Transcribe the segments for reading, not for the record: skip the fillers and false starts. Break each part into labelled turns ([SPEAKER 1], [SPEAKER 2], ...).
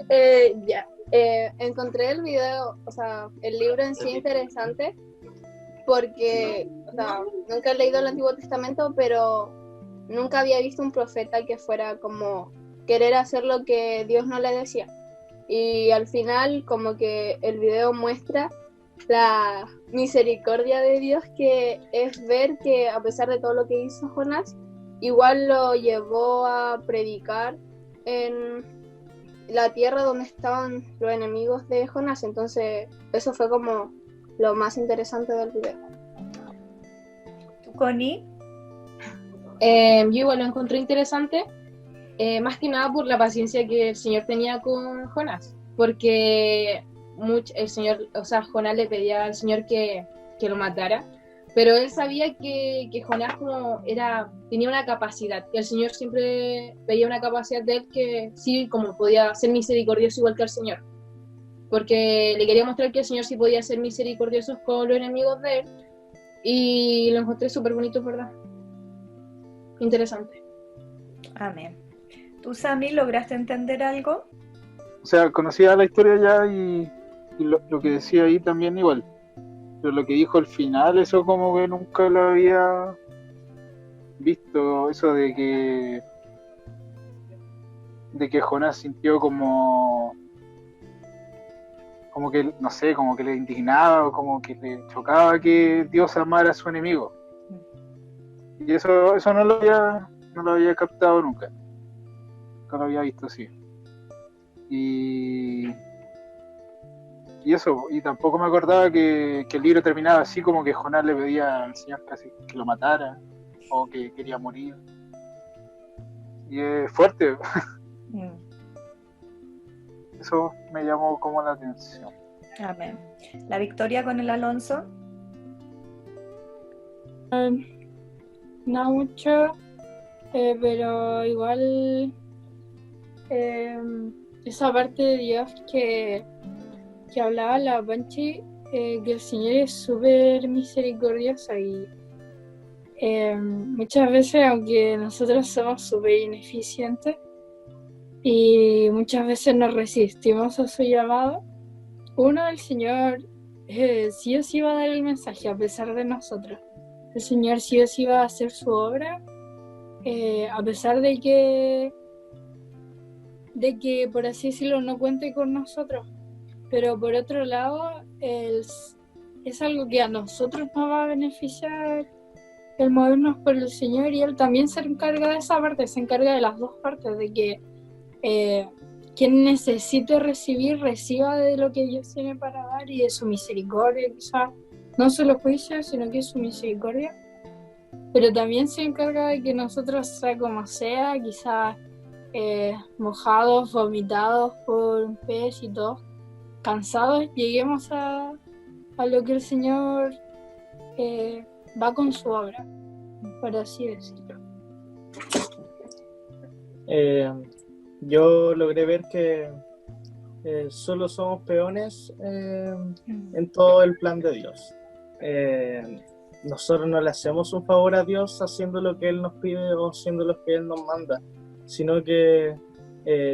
[SPEAKER 1] Encontré el video, o sea, el libro en sí interesante porque, o sea, nunca he leído el Antiguo Testamento, pero nunca había visto un profeta que fuera como querer hacer lo que Dios no le decía. Y al final, como que el video muestra la misericordia de Dios, que es ver que a pesar de todo lo que hizo Jonás, igual lo llevó a predicar en la tierra donde estaban los enemigos de Jonás. Entonces eso fue como lo más interesante del video.
[SPEAKER 2] ¿Tú, Connie?
[SPEAKER 3] Yo igual lo encontré interesante, más que nada por la paciencia que el Señor tenía con Jonás, porque el Señor, o sea, Jonás le pedía al Señor que lo matara, pero él sabía que Jonás tenía una capacidad, que el Señor siempre veía una capacidad de él que sí, como podía ser misericordioso igual que el Señor, porque le quería mostrar que el Señor sí podía ser misericordioso con los enemigos de él, y lo encontré súper bonito, ¿verdad? Interesante.
[SPEAKER 2] Amén. ¿Tú, Sammy, lograste entender algo?
[SPEAKER 4] O sea, conocía la historia ya y lo que decía ahí también igual. Pero lo que dijo al final, eso como que nunca lo había visto, eso de que Jonás sintió como que, no sé, como que le indignaba o como que le chocaba que Dios amara a su enemigo. Y eso no lo había captado nunca. Nunca lo había visto así. Y eso, y tampoco me acordaba que el libro terminaba así, como que Jonás le pedía al Señor casi que lo matara o que quería morir. Y es fuerte. Eso me llamó como la atención.
[SPEAKER 2] Amén. ¿La Victoria con el Alonso?
[SPEAKER 5] No mucho, pero igual esa parte de Dios que hablaba la Panchi, que el Señor es súper misericordioso y muchas veces, aunque nosotros somos súper ineficientes y muchas veces nos resistimos a su llamado, el Señor sí o sí va a dar el mensaje a pesar de nosotros. El Señor sí o sí va a hacer su obra, a pesar de que por así decirlo no cuente con nosotros. Pero por otro lado, es algo que a nosotros nos va a beneficiar el movernos por el Señor, y Él también se encarga de esa parte, se encarga de las dos partes, de que quien necesite recibir, reciba de lo que Dios tiene para dar y de su misericordia, quizás no solo juicio, sino que su misericordia. Pero también se encarga de que nosotros, sea como sea, quizás mojados, vomitados por un pez y todo, cansados, lleguemos a lo que el Señor va con su obra, por así decirlo.
[SPEAKER 6] Yo logré ver que solo somos peones en todo el plan de Dios. Nosotros no le hacemos un favor a Dios haciendo lo que Él nos pide o haciendo lo que Él nos manda, sino que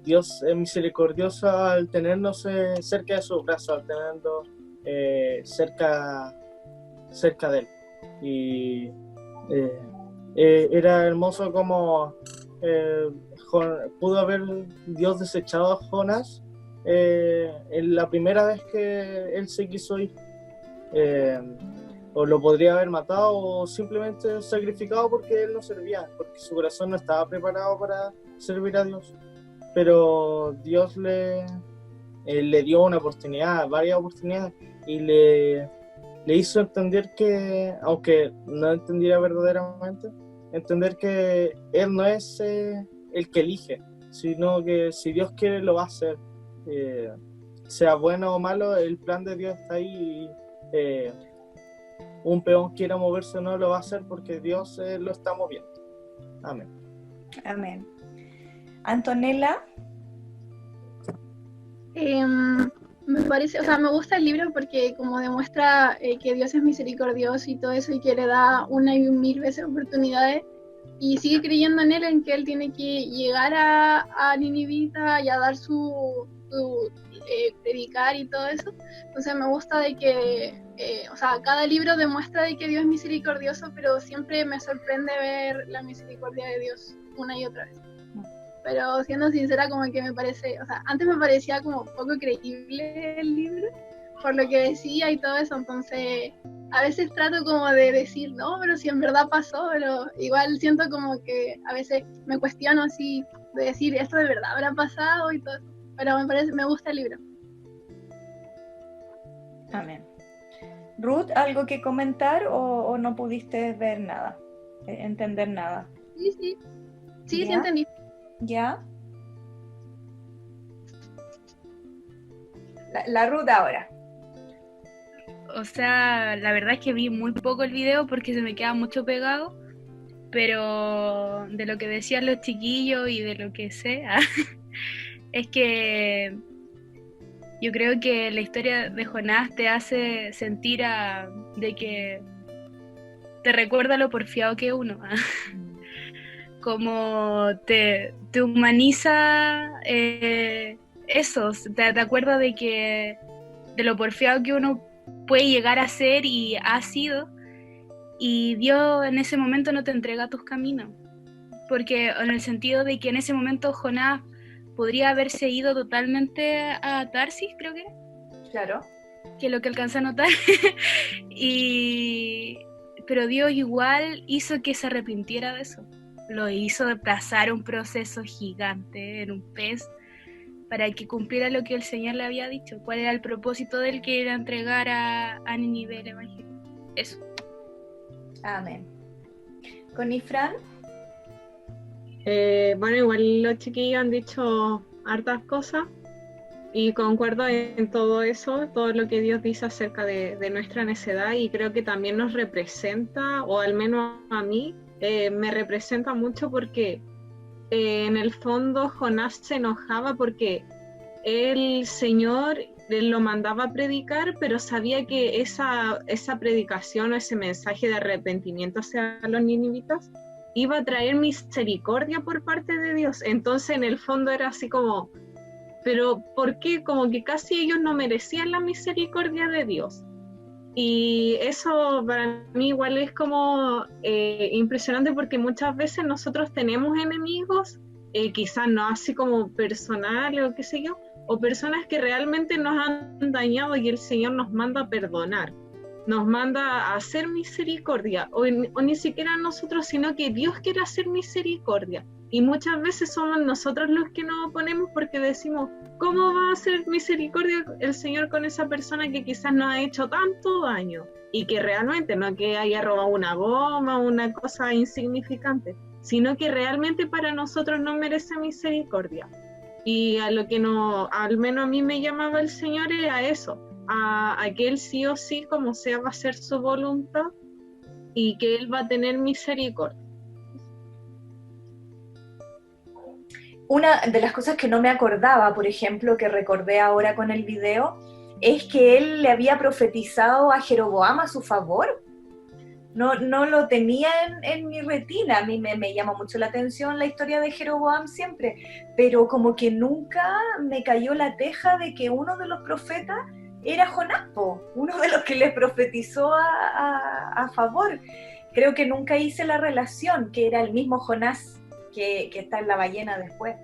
[SPEAKER 6] Dios es misericordioso al tenernos cerca de su brazo, al tenernos cerca de Él. Y era hermoso como pudo haber Dios desechado a Jonás en la primera vez que él se quiso ir, o lo podría haber matado o simplemente sacrificado porque él no servía, porque su corazón no estaba preparado para servir a Dios. Pero Dios le dio una oportunidad, varias oportunidades, y le hizo entender que, aunque no entendiera verdaderamente, entender que Él no es el que elige, sino que si Dios quiere lo va a hacer. Sea bueno o malo, el plan de Dios está ahí, y un peón quiera moverse o no lo va a hacer porque Dios lo está moviendo. Amén.
[SPEAKER 2] Amén. Antonella.
[SPEAKER 7] Me parece, o sea, me gusta el libro porque como demuestra que Dios es misericordioso y todo eso, y que le da una y mil veces oportunidades, y sigue creyendo en él, en que él tiene que llegar a Ninivita y a dar su predicar y todo eso. Entonces me gusta de que, o sea, cada libro demuestra de que Dios es misericordioso, pero siempre me sorprende ver la misericordia de Dios una y otra vez. Pero siendo sincera, como que me parece, o sea, antes me parecía como poco creíble el libro, por lo que decía y todo eso, entonces a veces trato como de decir, no, pero si en verdad pasó, pero igual siento como que a veces me cuestiono así, de decir, esto de verdad habrá pasado y todo eso, pero me gusta el libro.
[SPEAKER 2] Amén. Ruth, ¿algo que comentar o no pudiste ver nada, entender nada?
[SPEAKER 7] Sí, sí
[SPEAKER 2] ¿Ya?
[SPEAKER 7] entendí.
[SPEAKER 2] ¿Ya? La Ruth ahora.
[SPEAKER 8] O sea, la verdad es que vi muy poco el video porque se me queda mucho pegado, pero de lo que decían los chiquillos y de lo que sé, es que yo creo que la historia de Jonás te hace sentir de que te recuerda lo porfiado que es uno, como te humaniza eso, te acuerdas de lo porfiado que uno puede llegar a ser y ha sido, y Dios en ese momento no te entrega tus caminos, porque en el sentido de que en ese momento Jonás podría haberse ido totalmente a Tarsis, creo que
[SPEAKER 2] Claro.
[SPEAKER 8] es lo que alcancé a notar, pero Dios igual hizo que se arrepintiera de eso, lo hizo de pasar un proceso gigante en un pez, para que cumpliera lo que el Señor le había dicho, cuál era el propósito de él, que era entregar a Nínive el Evangelio. Eso.
[SPEAKER 2] Amén. ¿Con Ifrán?
[SPEAKER 3] Bueno, igual los chiquillos han dicho hartas cosas y concuerdo en todo eso, todo lo que Dios dice acerca de nuestra necedad, y creo que también nos representa, o al menos a mí, me representa mucho porque en el fondo Jonás se enojaba porque el Señor lo mandaba a predicar, pero sabía que esa predicación o ese mensaje de arrepentimiento hacia los ninivitas iba a traer misericordia por parte de Dios. Entonces en el fondo era así como, pero ¿por qué? Como que casi ellos no merecían la misericordia de Dios. Y eso para mí igual es como impresionante, porque muchas veces nosotros tenemos enemigos, quizás no así como personales o qué sé yo, o personas que realmente nos han dañado, y el Señor nos manda a perdonar, nos manda a hacer misericordia, o ni siquiera nosotros, sino que Dios quiere hacer misericordia. Y muchas veces somos nosotros los que nos oponemos porque decimos, ¿cómo va a hacer misericordia el Señor con esa persona que quizás nos ha hecho tanto daño? Y que realmente no que haya robado una goma, una cosa insignificante, sino que realmente para nosotros no merece misericordia. Y a lo que no, al menos a mí me llamaba el Señor es a eso, a que Él sí o sí, como sea, va a hacer su voluntad y que Él va a tener misericordia.
[SPEAKER 2] Una de las cosas que no me acordaba, por ejemplo, que recordé ahora con el video, es que él le había profetizado a Jeroboam a su favor. No lo tenía en mi retina. A mí me llama mucho la atención la historia de Jeroboam siempre, pero como que nunca me cayó la teja de que uno de los profetas era Jonás, uno de los que le profetizó a favor. Creo que nunca hice la relación, que era el mismo Jonás que está en la ballena después.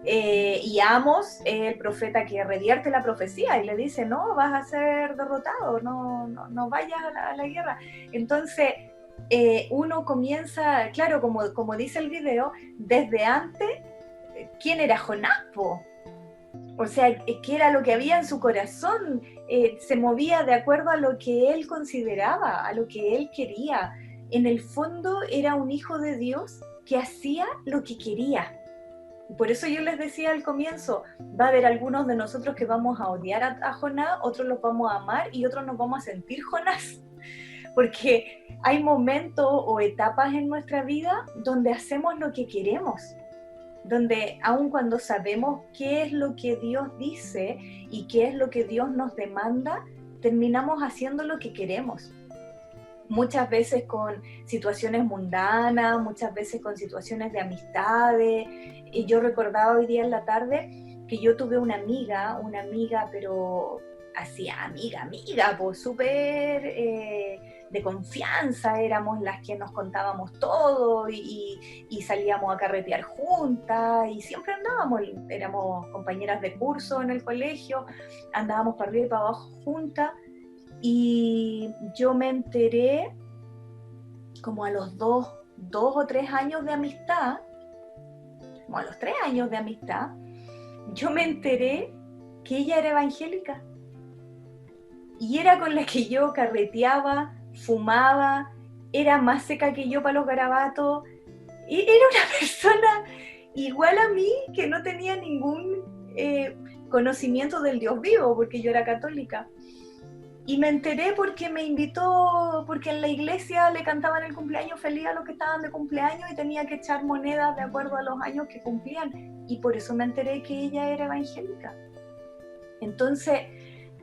[SPEAKER 2] Y Amos es el profeta que revierte la profecía y le dice, no, vas a ser derrotado, no vayas a la guerra. Entonces uno comienza, claro, como dice el video, desde antes, ¿quién era Jonás? O sea, ¿qué era lo que había en su corazón? Se movía de acuerdo a lo que él consideraba, a lo que él quería. En el fondo era un hijo de Dios que hacía lo que quería. Por eso yo les decía al comienzo, va a haber algunos de nosotros que vamos a odiar a Jonás, otros los vamos a amar y otros nos vamos a sentir Jonás. Porque hay momentos o etapas en nuestra vida donde hacemos lo que queremos, donde aun cuando sabemos qué es lo que Dios dice y qué es lo que Dios nos demanda, terminamos haciendo lo que queremos. Muchas veces con situaciones mundanas, muchas veces con situaciones de amistades. Y yo recordaba hoy día en la tarde que yo tuve una amiga, pero así, amiga, pues súper de confianza, éramos las que nos contábamos todo y salíamos a carretear juntas y siempre andábamos, éramos compañeras de curso en el colegio, andábamos para arriba y para abajo juntas, y yo me enteré como a los 2 o 3 años de amistad, como a los 3 años de amistad, yo me enteré que ella era evangélica. Y era con la que yo carreteaba, fumaba, era más seca que yo para los garabatos. Y era una persona igual a mí, que no tenía ningún conocimiento del Dios vivo, porque yo era católica. Y me enteré porque me invitó, porque en la iglesia le cantaban el cumpleaños feliz a los que estaban de cumpleaños y tenía que echar monedas de acuerdo a los años que cumplían. Y por eso me enteré que ella era evangélica. Entonces,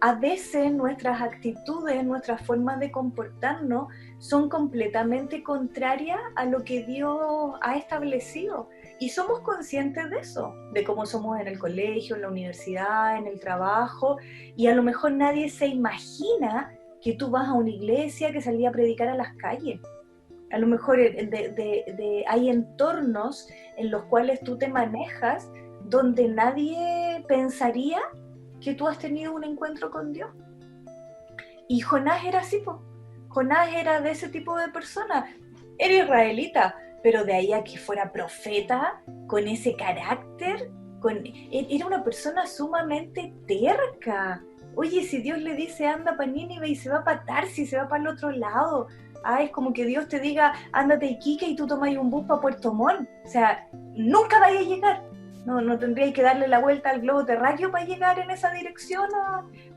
[SPEAKER 2] a veces nuestras actitudes, nuestras formas de comportarnos son completamente contrarias a lo que Dios ha establecido. Y somos conscientes de eso, de cómo somos en el colegio, en la universidad, en el trabajo, y a lo mejor nadie se imagina que tú vas a una iglesia, que salís a predicar a las calles. A lo mejor hay entornos en los cuales tú te manejas donde nadie pensaría que tú has tenido un encuentro con Dios. Y Jonás era así, po. Jonás era de ese tipo de persona. Era israelita, pero de ahí a que fuera profeta, con ese carácter, era una persona sumamente terca. Oye, si Dios le dice anda para Nínive y se va para Tarsis, se va para el otro lado. Es como que Dios te diga ándate a Iquique y tú tomas un bus para Puerto Montt. O sea, nunca vaya a llegar. No tendríais que darle la vuelta al globo terráqueo para llegar en esa dirección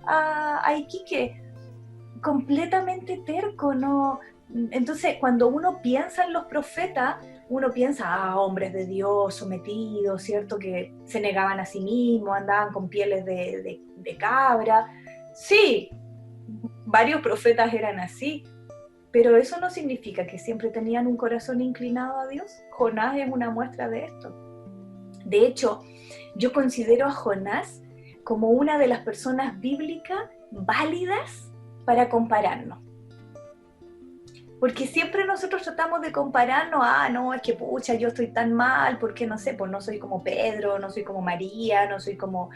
[SPEAKER 2] a Iquique. Completamente terco, ¿no? Entonces, cuando uno piensa en los profetas, uno piensa, hombres de Dios, sometidos, ¿cierto? Que se negaban a sí mismos, andaban con pieles de cabra. Sí, varios profetas eran así, pero eso no significa que siempre tenían un corazón inclinado a Dios. Jonás es una muestra de esto. De hecho, yo considero a Jonás como una de las personas bíblicas válidas para compararnos. Porque siempre nosotros tratamos de compararnos, no, es que pucha, yo estoy tan mal, porque no sé, pues no soy como Pedro, no soy como María, no soy como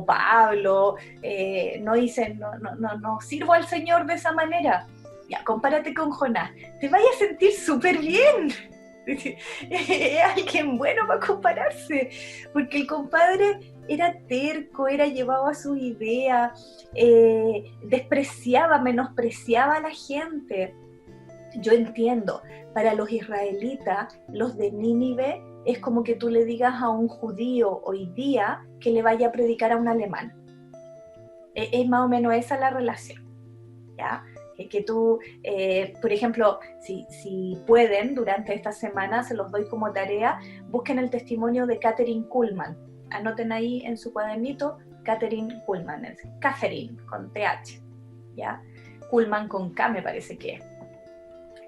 [SPEAKER 2] Pablo, no sirvo al Señor de esa manera. Ya, compárate con Jonás, te vayas a sentir súper bien. Es alguien bueno para compararse, porque el compadre era terco, era llevado a su idea, despreciaba, menospreciaba a la gente. Yo entiendo, para los israelitas, los de Nínive, es como que tú le digas a un judío hoy día que le vaya a predicar a un alemán. Es más o menos esa la relación, ¿ya? Que tú, por ejemplo, si pueden, durante esta semana, se los doy como tarea, busquen el testimonio de Kathryn Kuhlman. Anoten ahí en su cuadernito, Kathryn Kuhlman, es Kathryn, con TH, ¿ya? Kuhlman con K me parece que es.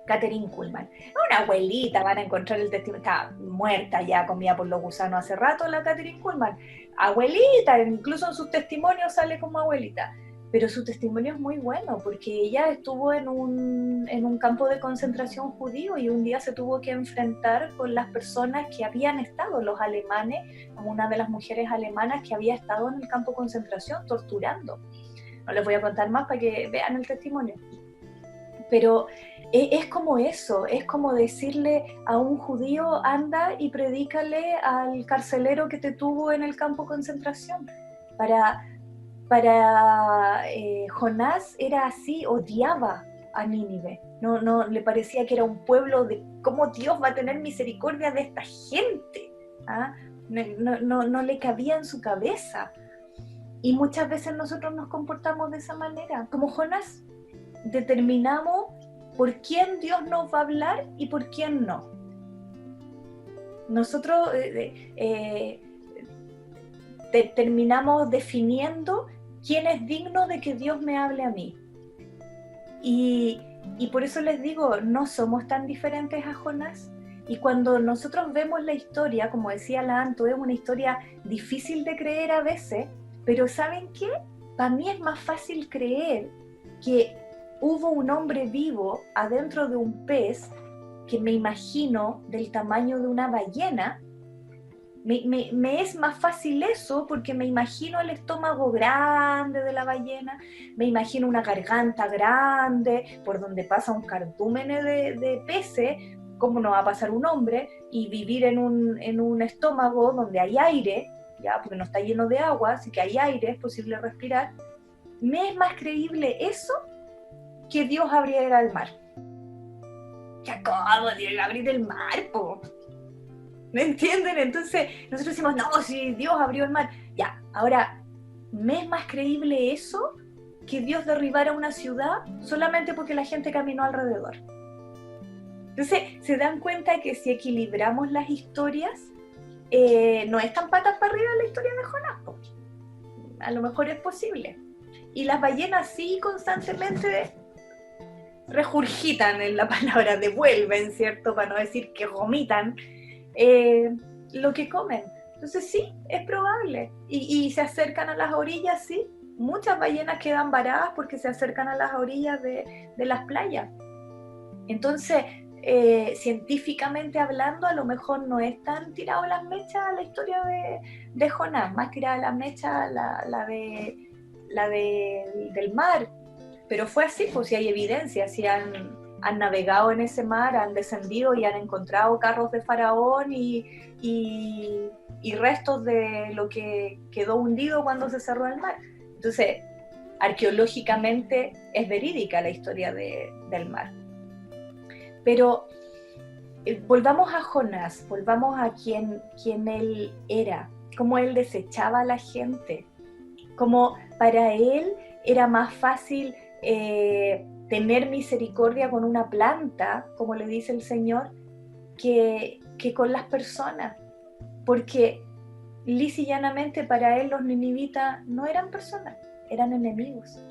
[SPEAKER 2] Kathryn Kuhlman. Una abuelita, van a encontrar el testimonio, está muerta ya, comida por los gusanos hace rato la Kathryn Kuhlman. Abuelita, incluso en sus testimonios sale como abuelita. Pero su testimonio es muy bueno, porque ella estuvo en un campo de concentración judío y un día se tuvo que enfrentar con las personas que habían estado, los alemanes, como una de las mujeres alemanas que había estado en el campo de concentración torturando. No les voy a contar más para que vean el testimonio. Pero es como eso, es como decirle a un judío, anda y predícale al carcelero que te tuvo en el campo de concentración. Para Jonás era así, odiaba a Nínive. No le parecía que era un pueblo de cómo Dios va a tener misericordia de esta gente. No le cabía en su cabeza. Y muchas veces nosotros nos comportamos de esa manera. Como Jonás, determinamos por quién Dios nos va a hablar y por quién no. Nosotros terminamos definiendo quién es digno de que Dios me hable a mí. Y por eso les digo, no somos tan diferentes a Jonás. Y cuando nosotros vemos la historia, como decía la Anto, es una historia difícil de creer a veces, pero ¿saben qué? Para mí es más fácil creer que hubo un hombre vivo adentro de un pez que me imagino del tamaño de una ballena. Me es más fácil eso porque me imagino el estómago grande de la ballena, me imagino una garganta grande por donde pasa un cardumen de peces. ¿Cómo no va a pasar un hombre y vivir en un estómago donde hay aire, ya, porque no está lleno de agua, así que hay aire, es posible respirar? Me es más creíble eso que Dios abriera el mar. ¿Ya cómo Dios abrir el mar, po? ¿Me entienden? Entonces nosotros decimos, no, si Dios abrió el mar. Ya, ahora, ¿me es más creíble eso que Dios derribara una ciudad solamente porque la gente caminó alrededor? Entonces, se dan cuenta que si equilibramos las historias, no es tan patas para arriba la historia de Jonás, pues. A lo mejor es posible. Y las ballenas sí constantemente regurgitan en la palabra, devuelven, ¿cierto? Para no decir que vomitan lo que comen. Entonces sí, es probable. Y se acercan a las orillas, sí. Muchas ballenas quedan varadas porque se acercan a las orillas de las playas. Entonces, científicamente hablando, a lo mejor no es tan tirado las mechas la historia de Jonás, más tirada las mechas la del mar. Pero fue así, pues si hay evidencia, si han navegado en ese mar, han descendido y han encontrado carros de Faraón y restos de lo que quedó hundido cuando se cerró el mar. Entonces, arqueológicamente es verídica la historia del mar. Pero volvamos a Jonás, volvamos a quien él era, cómo él desechaba a la gente, cómo para él era más fácil tener misericordia con una planta, como le dice el Señor, que con las personas, porque lis y llanamente para él los ninivitas no eran personas, eran enemigos,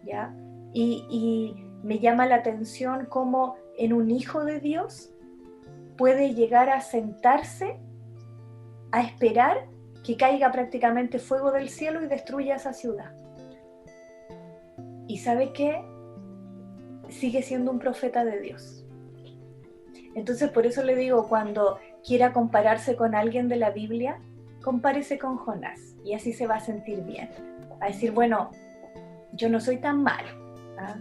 [SPEAKER 2] ¿ya? Y me llama la atención cómo en un hijo de Dios puede llegar a sentarse a esperar que caiga prácticamente fuego del cielo y destruya esa ciudad. ¿Y sabe qué? Sigue siendo un profeta de Dios. Entonces por eso le digo, cuando quiera compararse con alguien de la Biblia, compárese con Jonás y así se va a sentir bien. Va a decir, bueno, yo no soy tan malo, ¿ah?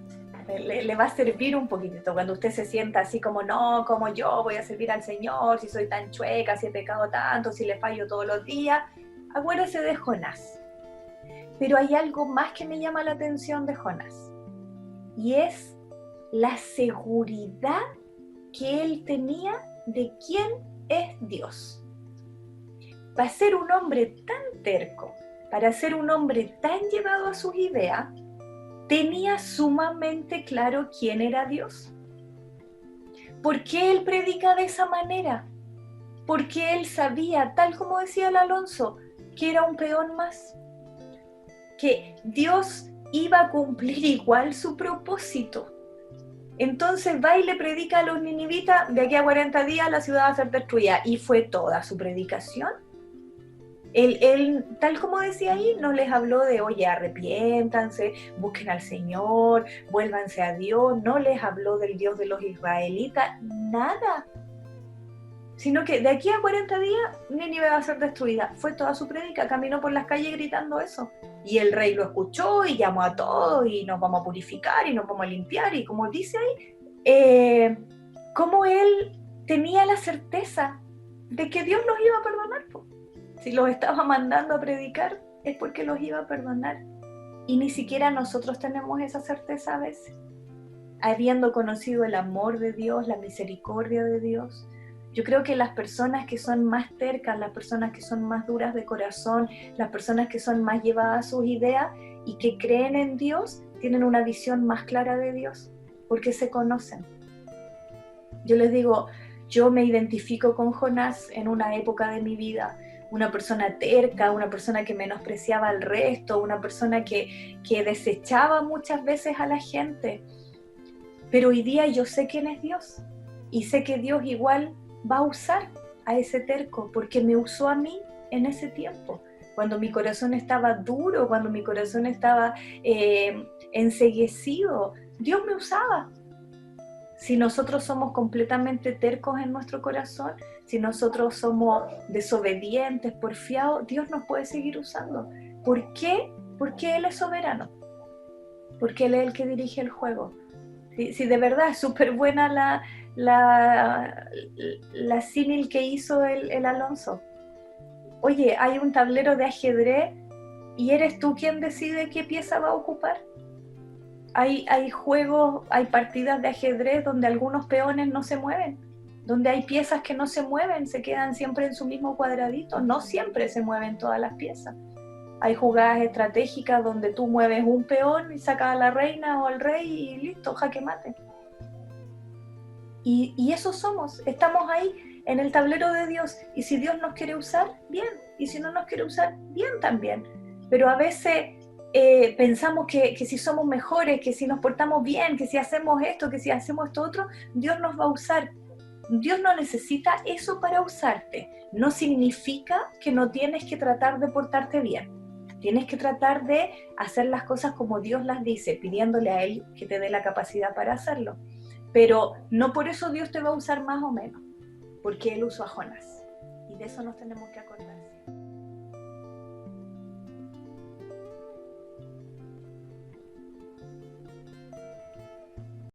[SPEAKER 2] Le va a servir un poquitito cuando usted se sienta así como, no, como yo voy a servir al Señor, si soy tan chueca, si he pecado tanto, si le fallo todos los días. Acuérdese de Jonás. Pero hay algo más que me llama la atención de Jonás, y es la seguridad que él tenía de quién es Dios. Para ser un hombre tan terco, para ser un hombre tan llevado a sus ideas, tenía sumamente claro quién era Dios. ¿Por qué él predica de esa manera? Porque él sabía, tal como decía el Alonso, que era un peón más, que Dios iba a cumplir igual su propósito. Entonces va y le predica a los ninivitas, de aquí a 40 días la ciudad va a ser destruida, y fue toda su predicación. Él, tal como decía ahí, no les habló de, oye, arrepiéntanse, busquen al Señor, vuélvanse a Dios, no les habló del Dios de los israelitas, nada. Sino que de aquí a 40 días Nínive va a ser destruida. Fue toda su prédica, caminó por las calles gritando eso. Y el rey lo escuchó y llamó a todos y nos vamos a purificar y nos vamos a limpiar. Y como dice ahí, cómo él tenía la certeza de que Dios los iba a perdonar. Si los estaba mandando a predicar es porque los iba a perdonar. Y ni siquiera nosotros tenemos esa certeza a veces. Habiendo conocido el amor de Dios, la misericordia de Dios, yo creo que las personas que son más tercas, las personas que son más duras de corazón, las personas que son más llevadas a sus ideas y que creen en Dios, tienen una visión más clara de Dios, porque se conocen. Yo les digo, yo me identifico con Jonás en una época de mi vida, una persona terca, una persona que menospreciaba al resto, una persona que desechaba muchas veces a la gente. Pero hoy día yo sé quién es Dios. y sé que Dios igual va a usar a ese terco, porque me usó a mí en ese tiempo, cuando mi corazón estaba duro, cuando mi corazón estaba enceguecido. Dios me usaba. Si nosotros somos completamente tercos en nuestro corazón, si nosotros somos desobedientes, porfiados, Dios nos puede seguir usando. ¿Por qué? Porque Él es soberano. Porque Él es el que dirige el juego. Si de verdad es súper buena la símil que hizo el Alonso. Oye, hay un tablero de ajedrez y eres tú quien decide qué pieza va a ocupar. Hay juegos, hay partidas de ajedrez donde algunos peones no se mueven, donde hay piezas que no se mueven, se quedan siempre en su mismo cuadradito. No siempre se mueven todas las piezas. Hay jugadas estratégicas donde tú mueves un peón y sacas a la reina o al rey y listo, jaque mate. Y eso somos, estamos ahí en el tablero de Dios, y si Dios nos quiere usar, bien, y si no nos quiere usar, bien también. Pero a veces pensamos que si somos mejores, que si nos portamos bien, que si hacemos esto, que si hacemos esto otro, Dios nos va a usar. Dios no necesita eso para usarte. No significa que no tienes que tratar de portarte bien. Tienes que tratar de hacer las cosas como Dios las dice, pidiéndole a Él que te dé la capacidad para hacerlo. Pero no por eso Dios te va a usar más o menos, porque Él usó a Jonás. Y de eso nos tenemos que acordar.